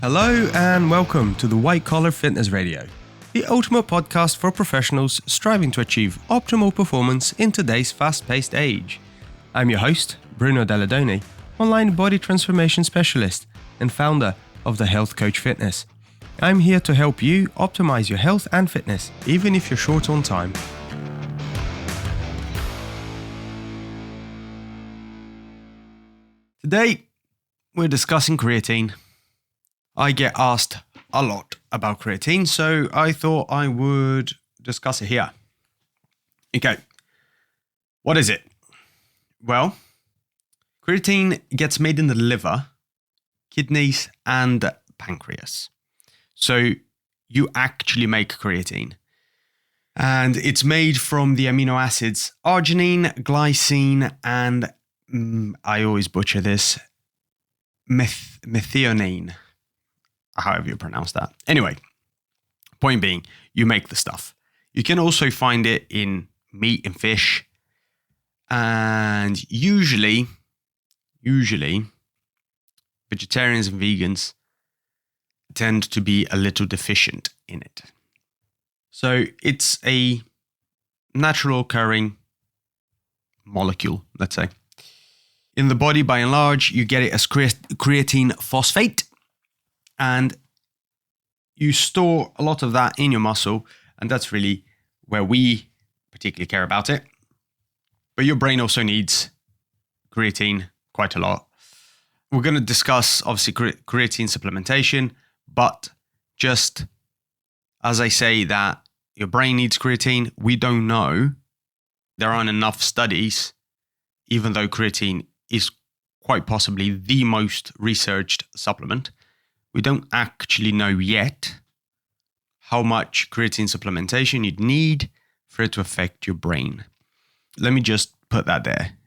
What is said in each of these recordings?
Hello and welcome to the White Collar Fitness Radio, the ultimate podcast for professionals striving to achieve optimal performance in today's fast-paced age. I'm your host, Bruno Delladoni, online body transformation specialist and founder of the Health Coach Fitness. I'm here to help you optimize your health and fitness, even if you're short on time. Today, we're discussing creatine. I get asked a lot about creatine, so I thought I would discuss it here. Okay, what is it? Well, creatine gets made in the liver, kidneys, and pancreas. So you actually make creatine. And it's made from the amino acids arginine, glycine, and I always butcher this, methionine. However you pronounce that. Anyway, point being, you make the stuff. You can also find it in meat and fish. And usually, vegetarians and vegans tend to be a little deficient in it. So it's a natural occurring molecule, let's say. In the body, by and large, you get it as creatine phosphate. And you store a lot of that in your muscle, and that's really where we particularly care about it. But your brain also needs creatine quite a lot. We're going to discuss, obviously, creatine supplementation, but just as I say that your brain needs creatine, we don't know. There aren't enough studies, even though creatine is quite possibly the most researched supplement. We don't actually know yet how much creatine supplementation you'd need for it to affect your brain. Let me just put that there.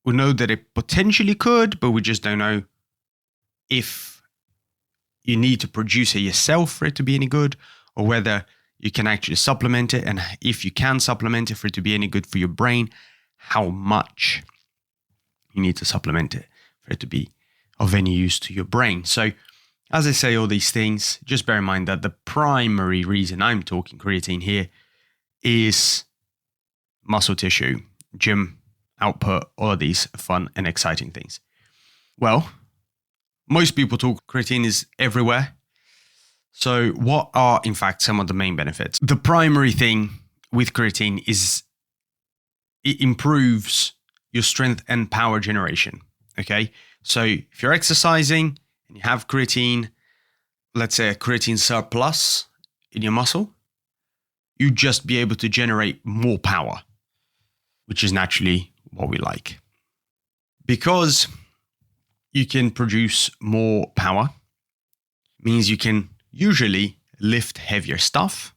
We know that it potentially could, but we just don't know if you need to produce it yourself for it to be any good, or whether you can actually supplement it, and if you can supplement it for it to be any good for your brain, how much you need to supplement it for it to be of any use to your brain. So, as I say all these things, just bear in mind that the primary reason I'm talking creatine here is muscle tissue, gym output, all of these fun and exciting things. Well, most people talk creatine is everywhere. So what are, in fact, some of the main benefits? The primary thing with creatine is it improves your strength and power generation. Okay, so if you're exercising and you have creatine, let's say a creatine surplus in your muscle, you just be able to generate more power, which is naturally what we like. Because you can produce more power, means you can usually lift heavier stuff.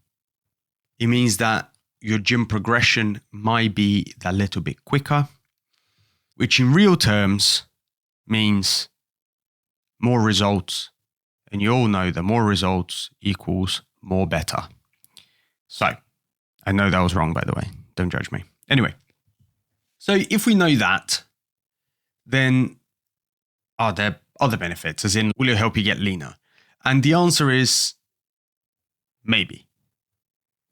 It means that your gym progression might be that little bit quicker, which in real terms means more results. And you all know that more results equals more better. So, I know that was wrong, by the way. Don't judge me. Anyway, so if we know that, then are there other benefits? As in, will it help you get leaner? And the answer is maybe,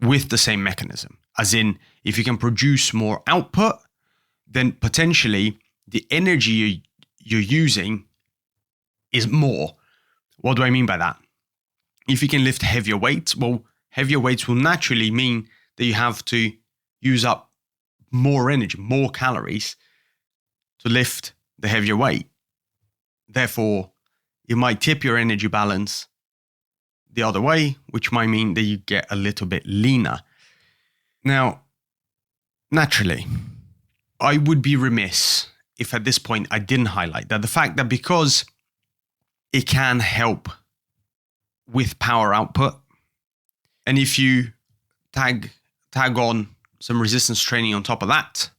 with the same mechanism. As in, if you can produce more output, then potentially the energy you're using is more. What do I mean by that? If you can lift heavier weights, well, heavier weights will naturally mean that you have to use up more energy, more calories to lift the heavier weight. Therefore, you might tip your energy balance the other way, which might mean that you get a little bit leaner. Now, naturally, I would be remiss if at this point I didn't highlight that the fact that because it can help with power output, and if you tag on some resistance training on top of that,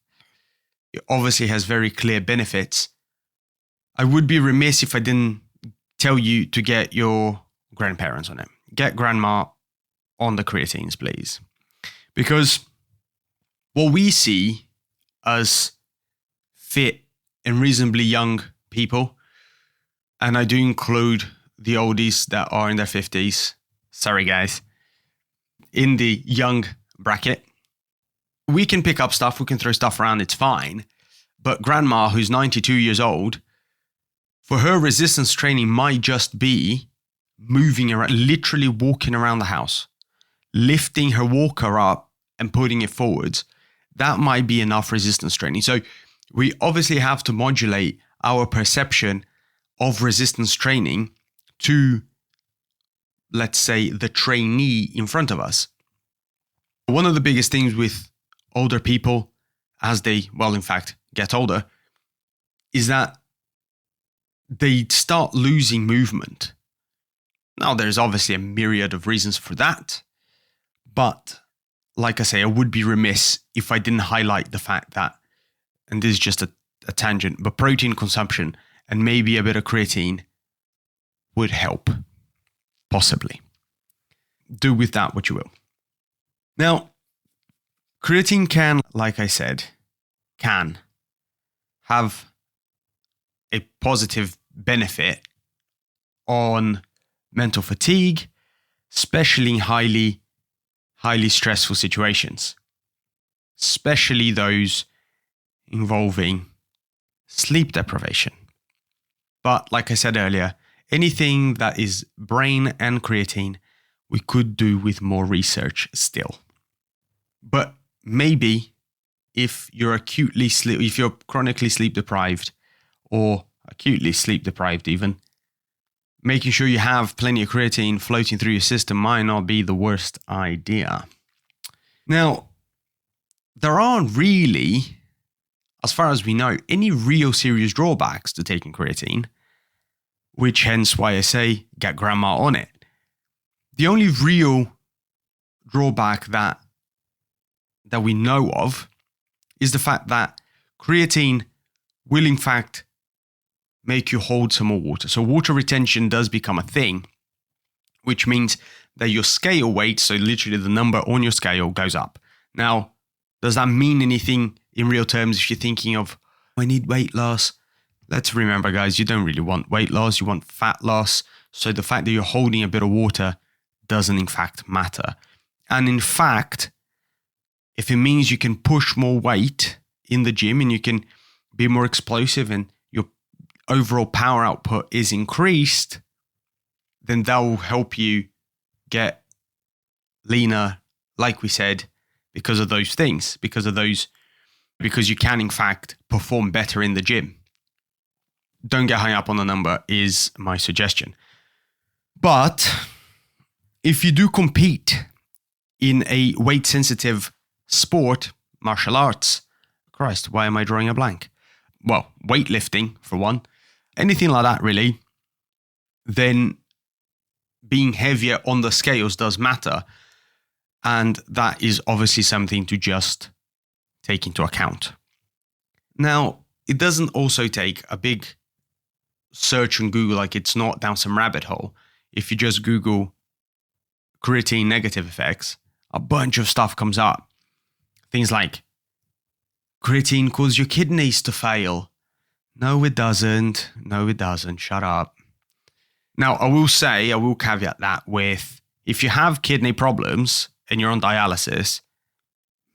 it obviously has very clear benefits. I would be remiss if I didn't tell you to get your grandparents on it. Get grandma on the creatines, please. Because what we see as fit and reasonably young people, and I do include the oldies that are in their 50s, sorry guys, in the young bracket, we can pick up stuff, we can throw stuff around, it's fine. But grandma, who's 92 years old, for her, resistance training might just be moving around, literally walking around the house, lifting her walker up and putting it forwards. That might be enough resistance training. So we obviously have to modulate our perception of resistance training to, let's say, the trainee in front of us. One of the biggest things with older people as they, well, in fact, get older, is that they start losing movement. Now, there's obviously a myriad of reasons for that. But like I say, I would be remiss if I didn't highlight the fact that, and this is just a tangent, but protein consumption and maybe a bit of creatine would help, possibly. Do with that what you will. Now, creatine can, like I said, can have a positive benefit on mental fatigue, especially in highly stressful situations, especially those involving sleep deprivation. But like I said earlier, anything that is brain and creatine, we could do with more research still. But maybe if you're chronically sleep deprived or acutely sleep deprived even, making sure you have plenty of creatine floating through your system might not be the worst idea. Now, there aren't really, as far as we know, any real serious drawbacks to taking creatine, which hence why I say get grandma on it. The only real drawback that we know of is the fact that creatine will in fact make you hold some more water. So water retention does become a thing, which means that your scale weight, so literally the number on your scale, goes up. Now, does that mean anything in real terms if you're thinking of, I need weight loss? Let's remember, guys, you don't really want weight loss, you want fat loss. So the fact that you're holding a bit of water doesn't in fact matter. And in fact, if it means you can push more weight in the gym and you can be more explosive and your overall power output is increased, then that will help you get leaner, like we said, because of those things, because you can in fact perform better in the gym. Don't get hung up on the number is my suggestion. But if you do compete in a weight sensitive sport, martial arts, Christ, why am I drawing a blank? Well, weightlifting for one, anything like that really, then being heavier on the scales does matter. And that is obviously something to just take into account. Now, it doesn't also take a big search on Google, like it's not down some rabbit hole. If you just Google creatine negative effects, a bunch of stuff comes up. Things like creatine causes your kidneys to fail. No, it doesn't. No, it doesn't. Shut up. Now, I will caveat that with, if you have kidney problems and you're on dialysis,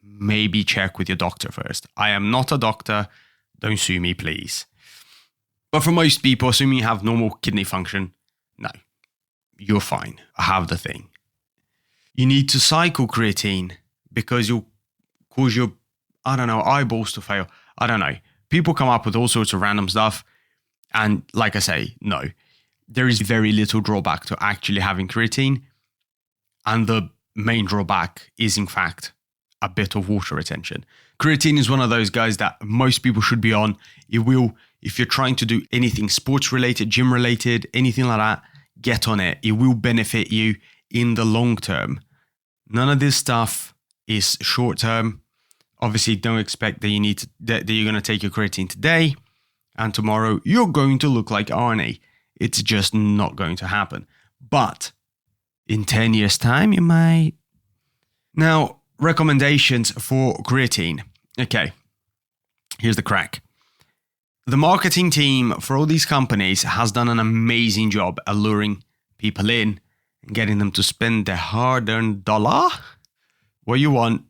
maybe check with your doctor first. I am not a doctor. Don't sue me, please. But for most people, assuming you have normal kidney function, no, you're fine. I have the thing. You need to cycle creatine because you'll cause your, eyeballs to fail. I don't know. People come up with all sorts of random stuff. And like I say, no, there is very little drawback to actually having creatine. And the main drawback is, in fact, a bit of water retention. Creatine is one of those guys that most people should be on. It will, if you're trying to do anything sports related, gym related, anything like that, get on it. It will benefit you in the long term. None of this stuff is short term. Obviously, don't expect that you're going to take your creatine today and tomorrow you're going to look like Arnie. It's just not going to happen. But in 10 years' time, you might. Now, recommendations for creatine. Okay, here's the crack. The marketing team for all these companies has done an amazing job alluring people in and getting them to spend their hard-earned dollar. What you want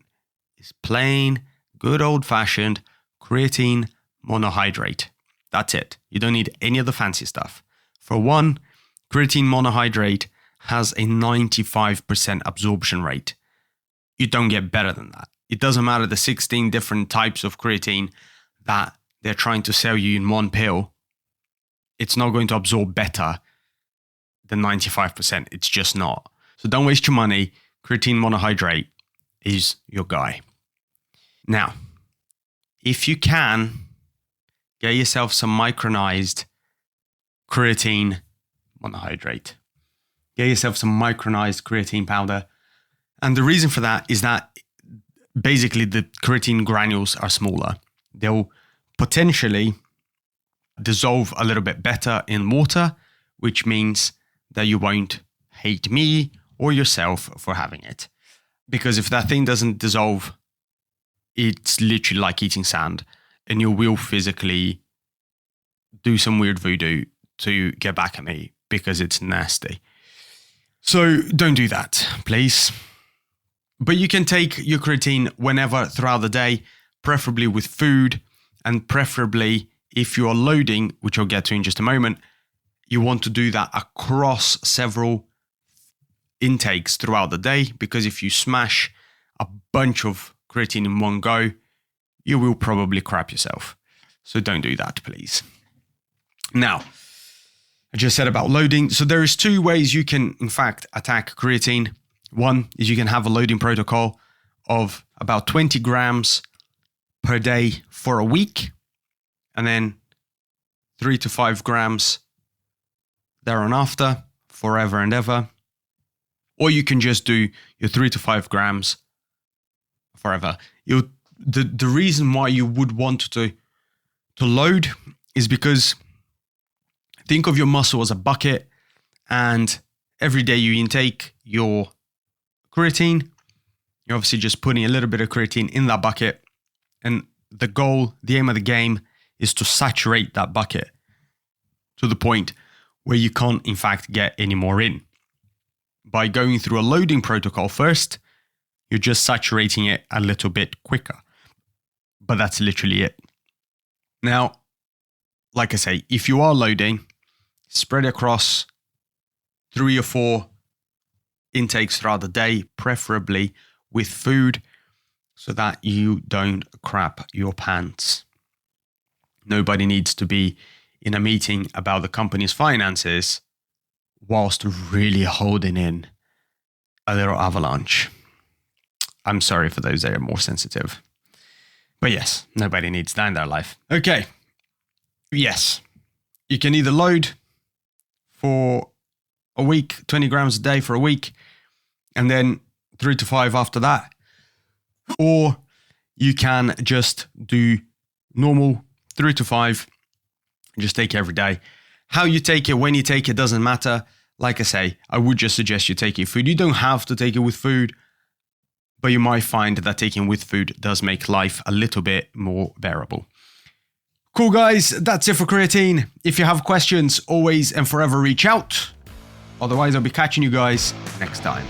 is plain, good old-fashioned creatine monohydrate. That's it. You don't need any of the fancy stuff. For one, creatine monohydrate has a 95% absorption rate. You don't get better than that. It doesn't matter the 16 different types of creatine that they're trying to sell you in one pill. It's not going to absorb better than 95%. It's just not. So don't waste your money. Creatine monohydrate is your guy. Now, if you can, get yourself some micronized creatine monohydrate. Get yourself some micronized creatine powder. And the reason for that is that basically the creatine granules are smaller. They'll potentially dissolve a little bit better in water, which means that you won't hate me or yourself for having it. Because if that thing doesn't dissolve, it's literally like eating sand, and you will physically do some weird voodoo to get back at me because it's nasty. So don't do that, please. But you can take your creatine whenever throughout the day, preferably with food, and preferably if you are loading, which I'll get to in just a moment, you want to do that across several intakes throughout the day, because if you smash a bunch of creatine in one go, you will probably crap yourself. So don't do that, please. Now, I just said about loading. So there is two ways you can, in fact, attack creatine. One is you can have a loading protocol of about 20 grams per day for a week, and then 3 to 5 grams thereafter, forever and ever. Or you can just do your 3 to 5 grams forever. The reason why you would want to load is because think of your muscle as a bucket, and every day you intake your creatine, you're obviously just putting a little bit of creatine in that bucket. And the goal, the aim of the game is to saturate that bucket to the point where you can't, in fact, get any more in. By going through a loading protocol first, you're just saturating it a little bit quicker. But that's literally it. Now, like I say, if you are loading, spread across 3 or 4 intakes throughout the day, preferably with food, so that you don't crap your pants. Nobody needs to be in a meeting about the company's finances whilst really holding in a little avalanche. I'm sorry for those that are more sensitive. But yes, nobody needs that in their life. Okay. Yes. You can either load for a week, 20 grams a day for a week, and then 3 to 5 after that. Or you can just do normal 3 to 5, just take it every day. How you take it, when you take it, doesn't matter. Like I say, I would just suggest you take it with food. You don't have to take it with food, but you might find that taking with food does make life a little bit more bearable. Cool, guys. That's it for creatine. If you have questions, always and forever reach out. Otherwise, I'll be catching you guys next time.